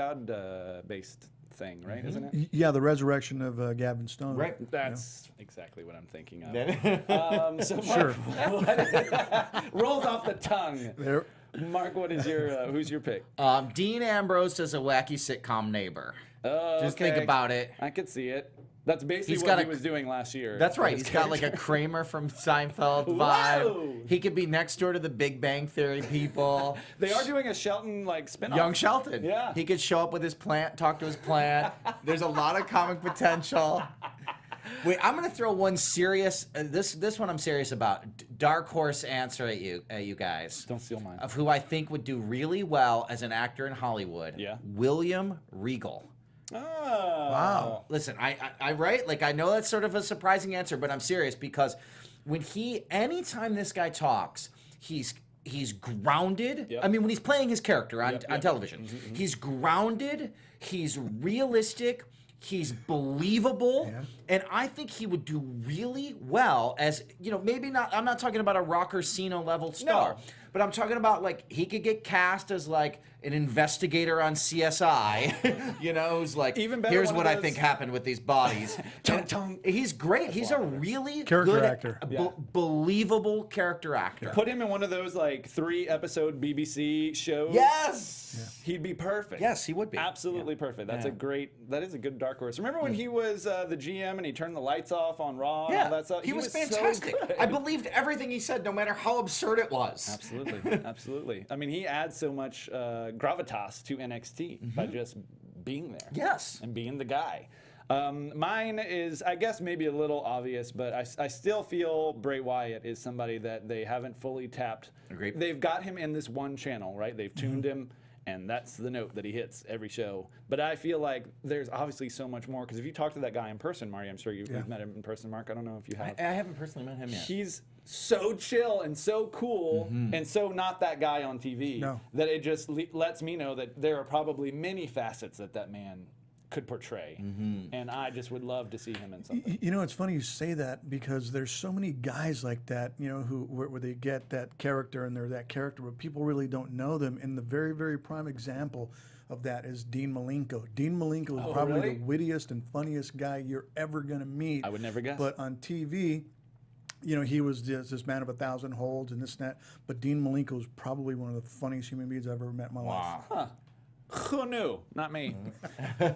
based thing, right? Isn't it? Yeah, the resurrection of Gavin Stone. Right. That's exactly what I'm thinking of. So Sure. Mark, rolls off the tongue. There. Mark, what is your who's your pick? Dean Ambrose does a wacky sitcom neighbor. Oh, Just think about it. I could see it. That's basically He's what got he a- was doing last year. That's right. His He's got like a character. Kramer from Seinfeld vibe. Whoa. He could be next door to the Big Bang Theory people. They are doing a Shelton like spinoff. Young Shelton. Yeah. He could show up with his plant, talk to his plant. There's a lot of comic potential. Wait, I'm gonna throw one serious. This one I'm serious about. Dark horse answer at you guys. Don't steal mine. Of who I think would do really well as an actor in Hollywood. Yeah. William Regal. Oh. Wow. Listen, I right? Like, I know that's sort of a surprising answer, but I'm serious because anytime this guy talks, he's grounded. Yep. I mean, when he's playing his character on Yep. television, he's grounded, he's realistic, he's believable, and I think he would do really well as, maybe not, I'm not talking about a rocker Cena level star. No. But I'm talking about, like, he could get cast as, like, an investigator on CSI, who's like, Even better, here's one what of I those- think happened with these bodies. And he's great. He's a really Character good, actor. believable character actor. Put him in one of those like 3-episode BBC shows. Yes. He'd be perfect. Yes, he would be. Absolutely perfect. That's Yeah. that is a good dark horse. Remember when he was the GM and he turned the lights off on Raw and all that stuff? he was so fantastic. good. I believed everything he said, no matter how absurd it was. Absolutely, absolutely. I mean, he adds so much gravitas to NXT by just being there. Yes. And being the guy. Mine is, I guess, maybe a little obvious, but I still feel Bray Wyatt is somebody that they haven't fully tapped. Agreed. They've got him in this one channel, right? They've tuned him, and that's the note that he hits every show. But I feel like there's obviously so much more, because if you talk to that guy in person, Marty, I'm sure you've met him in person, Mark. I don't know if you have. I haven't personally met him yet. He's so chill and so cool and so not that guy on TV that it just lets me know that there are probably many facets that man could portray. And I just would love to see him in something. It's funny you say that because there's so many guys like that, where they get that character and they're that character, but people really don't know them. And the very, very prime example of that is Dean Malenko. Dean Malenko is probably really? the wittiest and funniest guy you're ever going to meet. I would never guess. But on TV, he was just this man of 1,000 holds and this and that. But Dean Malenko is probably one of the funniest human beings I've ever met in my life. Huh. Who knew? Not me.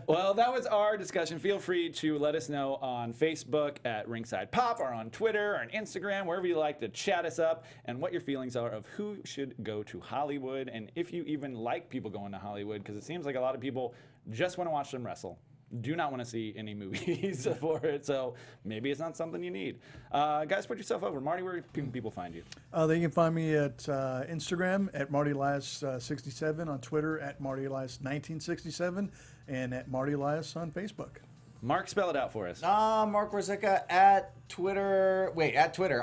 Well, that was our discussion. Feel free to let us know on Facebook at Ringside Pop or on Twitter or on Instagram, wherever you like to chat us up, and what your feelings are of who should go to Hollywood, and if you even like people going to Hollywood, because it seems like a lot of people just want to watch them wrestle. Do not want to see any movies for it, so maybe it's not something you need. Guys, put yourself over. Marty, where can people find you? They can find me at Instagram at Marty Elias 67, on Twitter at Marty Elias 1967, and at Marty Elias on Facebook. Mark, spell it out for us. Marc Warzecha at Twitter.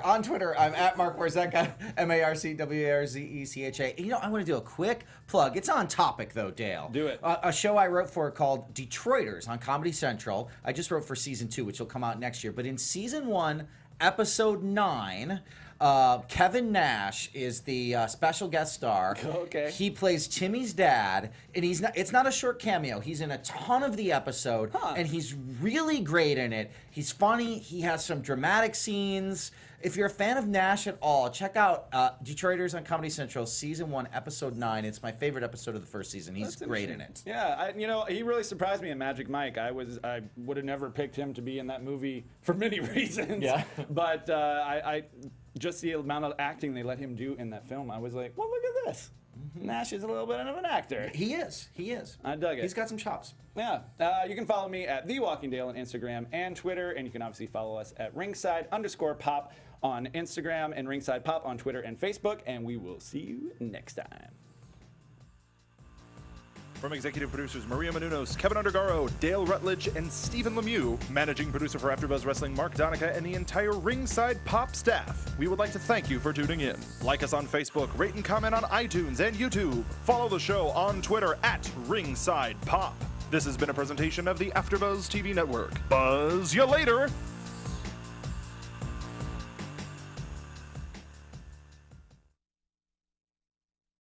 On Twitter, I'm at Marc Warzecha, MarcWarzecha. You know, I want to do a quick plug. It's on topic, though, Dale. Do it. A show I wrote for called Detroiters on Comedy Central. I just wrote for season 2, which will come out next year. But in season 1, episode 9, Kevin Nash is the special guest star. Okay. He plays Timmy's dad, and it's not a short cameo. He's in a ton of the episode, and he's really great in it. He's funny. He has some dramatic scenes. If you're a fan of Nash at all, check out Detroiters on Comedy Central, season 1, episode 9. It's my favorite episode of the first season. He's great in it. Yeah, he really surprised me in Magic Mike. I would have never picked him to be in that movie for many reasons. Yeah. But I just the amount of acting they let him do in that film, I was like, well, look at this. Nash is a little bit of an actor. He is. I dug it. He's got some chops. Yeah. You can follow me at TheWalkingDale on Instagram and Twitter, and you can obviously follow us at Ringside_Pop on Instagram and Ringside Pop on Twitter and Facebook, and we will see you next time. From executive producers Maria Menounos, Kevin Undergaro, Dale Rutledge, and Stephen Lemieux, managing producer for AfterBuzz Wrestling Mark Donica, and the entire Ringside Pop staff, we would like to thank you for tuning in. Like us on Facebook, rate and comment on iTunes and YouTube. Follow the show on Twitter at Ringside Pop. This has been a presentation of the AfterBuzz TV Network. Buzz you later!